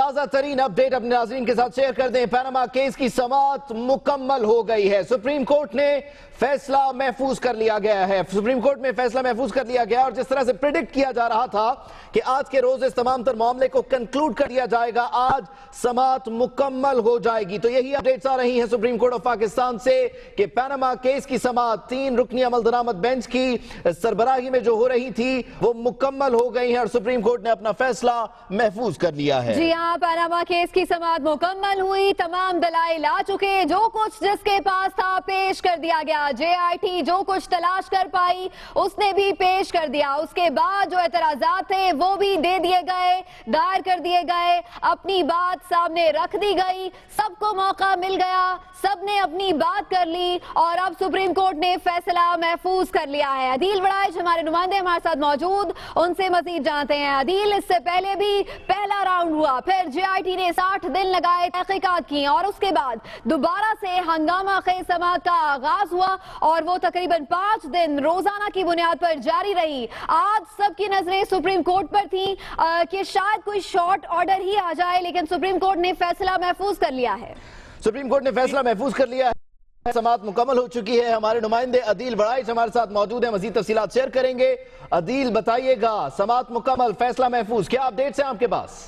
تازہ ترین اپڈیٹ اپنے ناظرین کے ساتھ شیئر کر دیں۔ پیناما کیس کی سماعت مکمل ہو گئی ہے۔ سپریم کورٹ نے فیصلہ محفوظ کر لیا گیا ہے۔ سپریم کورٹ میں فیصلہ محفوظ کر لیا گیا اور جس طرح سے پریڈکٹ کیا جا رہا تھا کہ آج کے روز اس تمام تر معاملے کو کنکلوڈ کر دیا جائے گا، آج سماعت مکمل ہو جائے گی۔ تو یہی اپڈیٹس آ رہی ہیں سپریم کورٹ آف پاکستان سے کہ پیناما کیس کی سماعت 3 رکنی عمل درآمد بینچ کی سربراہی میں جو ہو رہی تھی وہ مکمل ہو گئی ہیں اور سپریم کورٹ نے اپنا فیصلہ محفوظ کر لیا ہے۔ جی ہاں، پیناما کیس کی سماعت مکمل ہوئی، تمام دلائل آ چکے، جو کچھ جس کے پاس تھا پیش کر دیا گیا۔ جے آئی ٹی جو کچھ تلاش کر پائی اس نے بھی پیش کر دیا۔ اس کے بعد جو اعتراضات تھے وہ بھی دے دیے گئے، دائر کر دیے گئے، اپنی بات سامنے رکھ دی گئی، سب کو موقع مل گیا، سب نے اپنی بات کر لی اور اب سپریم کورٹ نے فیصلہ محفوظ کر لیا ہے۔ عدیل وڑائچ ہمارے نمائندے ہمارے ساتھ موجود، ان سے مزید جانتے ہیں۔ عدیل، اس سے پہلے بھی پہلا راؤنڈ ہوا، پھر جے آئی ٹی نے 60 دن لگائے، تحقیقات کی اور اس کے بعد دوبارہ سے ہنگامہ خیز سماعت کا آغاز ہوا اور وہ تقریباً 5 دن روزانہ کی بنیاد پر جاری رہی۔ آج سب کی نظریں سپریم کورٹ پر تھیں کہ شاید کوئی شارٹ آرڈر ہی آ جائے، لیکن سپریم کورٹ نے فیصلہ محفوظ کر لیا ہے۔ سپریم کورٹ نے فیصلہ محفوظ کر لیا ہے، سماعت مکمل ہو چکی ہے۔ ہمارے نمائندے عدیل وڑائچ ہمارے ساتھ موجود ہیں، مزید تفصیلات شیئر کریں گے۔ عدیل بتائیے گا، سماعت مکمل، فیصلہ محفوظ، کیا اپڈیٹس ہیں آپ کے پاس؟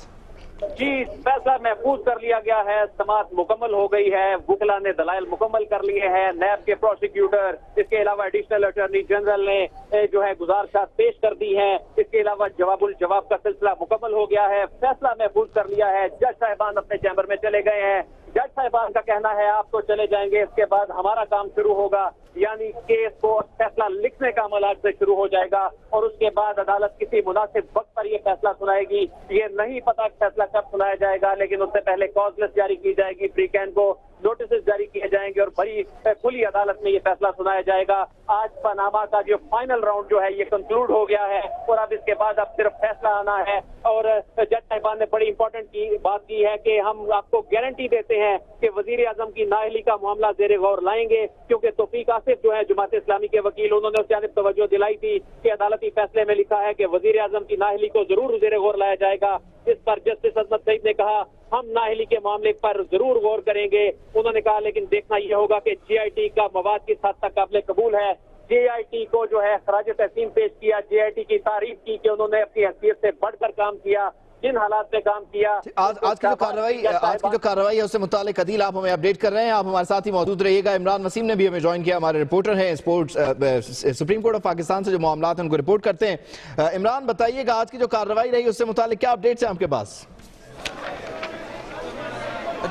جی، فیصلہ محفوظ کر لیا گیا ہے، سماعت مکمل ہو گئی ہے، وکلا نے دلائل مکمل کر لیے ہیں، نیب کے پروسیکیوٹر، اس کے علاوہ ایڈیشنل اٹارنی جنرل نے جو ہے گزارشات پیش کر دی ہیں، اس کے علاوہ جواب الجواب کا سلسلہ مکمل ہو گیا ہے، فیصلہ محفوظ کر لیا ہے۔ جج صاحبان اپنے چیمبر میں چلے گئے ہیں۔ جج صاحبان کا کہنا ہے آپ تو چلے جائیں گے، اس کے بعد ہمارا کام شروع ہوگا، یعنی کیس کو فیصلہ لکھنے کا عمل آج سے شروع ہو جائے گا اور اس کے بعد عدالت کسی مناسب وقت پر یہ فیصلہ سنائے گی۔ یہ نہیں پتا کہ فیصلہ کب سنایا جائے گا، لیکن اس سے پہلے کاز لسٹ جاری کی جائے گی، فری کین کو نوٹسز جاری کیے جائیں گے اور بڑی کھلی عدالت میں یہ فیصلہ سنایا جائے گا۔ آج پاناما کا جو فائنل راؤنڈ جو ہے یہ کنکلوڈ ہو گیا ہے اور اب اس کے بعد اب صرف فیصلہ آنا ہے۔ اور جج صاحبان نے بڑی امپورٹنٹ بات کی ہے کہ ہم آپ کو گارنٹی دیتے ہیں کہ وزیر اعظم کی نااہلی کا معاملہ زیر غور لائیں گے، کیونکہ توفیق آصف جو ہے جماعت اسلامی کے وکیل، انہوں نے اس جانب توجہ دلائی تھی کہ عدالتی فیصلے میں لکھا ہے کہ وزیر اعظم کی نااہلی کو ضرور زیر غور لایا جائے گا۔ اس پر جسٹس عصمت سعید نے کہا ہم نااہلی کے معاملے پر ضرور غور کریں گے۔ انہوں نے کہا لیکن دیکھنا یہ ہوگا کہ جے آئی ٹی کا مواد کس حد تک قابل قبول ہے۔ جے آئی ٹی کو جو ہے خراج تحسین پیش کیا، جے آئی ٹی کی تعریف کی کہ انہوں نے اپنی حیثیت سے بڑھ کر کام کیا، جن حالات میں کام کیا۔ آج کی جو کارروائی ہے اس سے متعلق عدیل آپ ہمیں اپڈیٹ کر رہے ہیں، آپ ہمارے ساتھ ہی موجود رہیے گا۔ عمران وسیم نے بھی ہمیں جوائن کیا، ہمارے رپورٹر ہیں سپریم کورٹ آف پاکستان سے جو معاملات ہیں ان کو رپورٹ کرتے ہیں۔ عمران بتائیے گا، آج کی جو کارروائی رہی اس سے متعلق کیا اپڈیٹس ہیں آپ کے پاس؟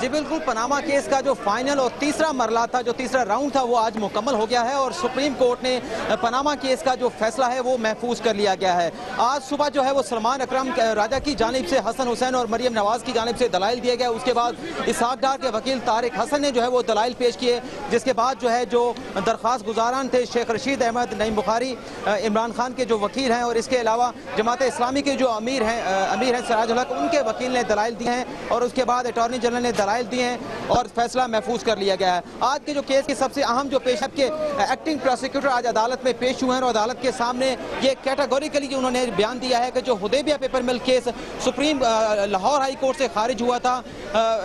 جی بالکل، پاناما کیس کا جو فائنل اور تیسرا مرحلہ تھا، جو تیسرا راؤنڈ تھا وہ آج مکمل ہو گیا ہے اور سپریم کورٹ نے پاناما کیس کا جو فیصلہ ہے وہ محفوظ کر لیا گیا ہے۔ آج صبح جو ہے وہ سلمان اکرم راجہ کی جانب سے حسن حسین اور مریم نواز کی جانب سے دلائل دیے گئے، اس کے بعد اسحاق ڈار کے وکیل طارق حسن نے جو ہے وہ دلائل پیش کیے، جس کے بعد جو ہے جو درخواست گزاران تھے شیخ رشید احمد، نعیم بخاری، عمران خان کے جو وکیل ہیں اور اس کے علاوہ جماعت اسلامی کے جو امیر ہیں سراج الحق، ان کے وکیل نے دلائل دی ہیں اور اس کے بعد اٹارنی جنرل نے دلائل دیے ہیں اور فیصلہ محفوظ کر لیا گیا ہے۔ آج کے جو کیس کی سب سے اہم جو پیش ہے کہ ایکٹنگ پروسیکیوٹر آج عدالت میں پیش ہوئے ہیں اور عدالت کے سامنے یہ کیٹیگوریکلی انہوں نے بیان دیا ہے کہ جو حدیبیہ پیپر مل case supreme Lahore high court سے خارج ہوا تھا،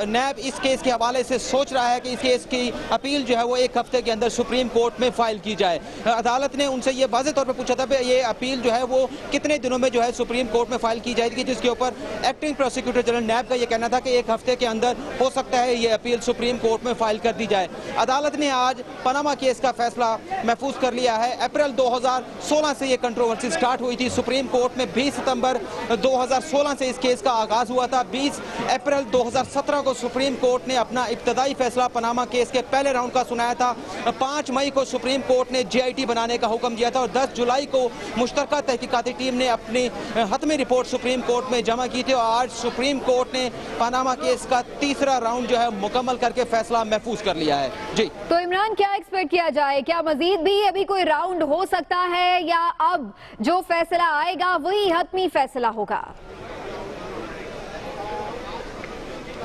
نیب اس کیس کے حوالے سے سوچ رہا ہے کہ اس کیس کی اپیل جو ہے وہ 1 ہفتے کے اندر سپریم کورٹ میں فائل کی جائے۔ عدالت نے ان سے یہ واضح طور پر پوچھا تھا کہ یہ اپیل جو ہے وہ کتنے دنوں میں جو ہے سپریم کورٹ میں فائل کی جائے گی، جس کے اوپر ایکٹنگ پروسیکیوٹر جنرل نیب کا یہ کہنا تھا کہ 1 ہفتے کے اندر ہو سکتا ہے یہ اپیل سپریم کورٹ میں فائل کر دی جائے۔ عدالت نے آج پاناما کیس کا فیصلہ محفوظ کر لیا ہے۔ اپریل 2016 سے یہ کنٹروورسی سٹارٹ ہوئی تھی، سپریم کورٹ میں 20 ستمبر 2016 سے اس کیس کا آغاز ہوا تھا۔ 20 اپریل 2017 کو سپریم کورٹ نے اپنا ابتدائی فیصلہ پاناما کیس کے پہلے راؤنڈ کا سنایا تھا۔ 5 مئی کو سپریم کورٹ نے جے آئی ٹی بنانے کا حکم دیا تھا اور 10 جولائی کو مشترکہ تحقیقاتی ٹیم نے اپنی حتمی رپورٹ سپریم کورٹ میں جمع کی تھی اور آج سپریم کورٹ نے پاناما کیس کا تیسرا راؤنڈ جو ہے مکمل کر کے فیصلہ محفوظ کر لیا ہے۔ جی تو عمران، کیا ایکسپیکٹ کیا جائے؟ کیا مزید بھی ابھی کوئی راؤنڈ ہو سکتا ہے یا اب جو فیصلہ آئے گا وہی حتمی فیصلہ ہوگا؟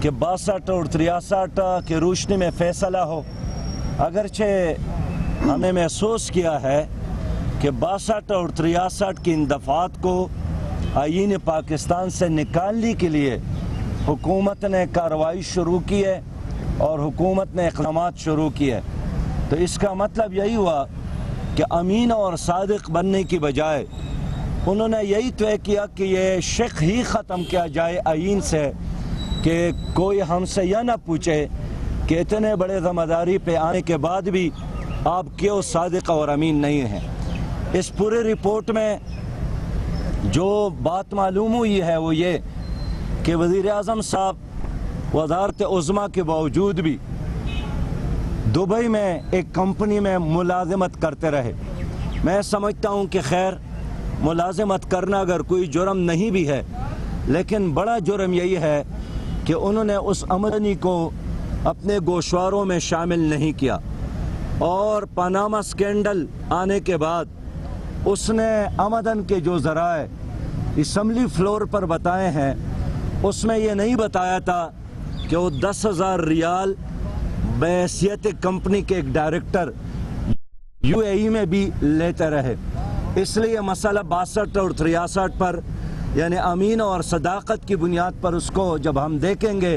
کہ 62 اور 63 کی روشنی میں فیصلہ ہو۔ اگرچہ ہم نے محسوس کیا ہے کہ 62 اور 63 کی ان دفعات کو آئین پاکستان سے نکالنے کے لیے حکومت نے کارروائی شروع کی ہے اور حکومت نے اقدامات شروع کیے، تو اس کا مطلب یہی ہوا کہ امین اور صادق بننے کی بجائے انہوں نے یہی طے کیا کہ یہ شک ہی ختم کیا جائے آئین سے کہ کوئی ہم سے یہ نہ پوچھے کہ اتنے بڑے ذمہ داری پہ آنے کے بعد بھی آپ کیوں صادق اور امین نہیں ہیں۔ اس پورے رپورٹ میں جو بات معلوم ہوئی ہے وہ یہ کہ وزیر اعظم صاحب وزارت عظمیٰ کے باوجود بھی دبئی میں ایک کمپنی میں ملازمت کرتے رہے۔ میں سمجھتا ہوں کہ خیر ملازمت کرنا اگر کوئی جرم نہیں بھی ہے، لیکن بڑا جرم یہی ہے کہ انہوں نے اس آمدنی کو اپنے گوشواروں میں شامل نہیں کیا، اور پاناما سکینڈل آنے کے بعد اس نے آمدن کے جو ذرائع اسمبلی فلور پر بتائے ہیں اس میں یہ نہیں بتایا تھا کہ وہ 10,000 ریال بحیثیت کمپنی کے ایک ڈائریکٹر UAE میں بھی لیتے رہے۔ اس لیے مسئلہ 62 اور 63 پر یعنی امین اور صداقت کی بنیاد پر اس کو جب ہم دیکھیں گے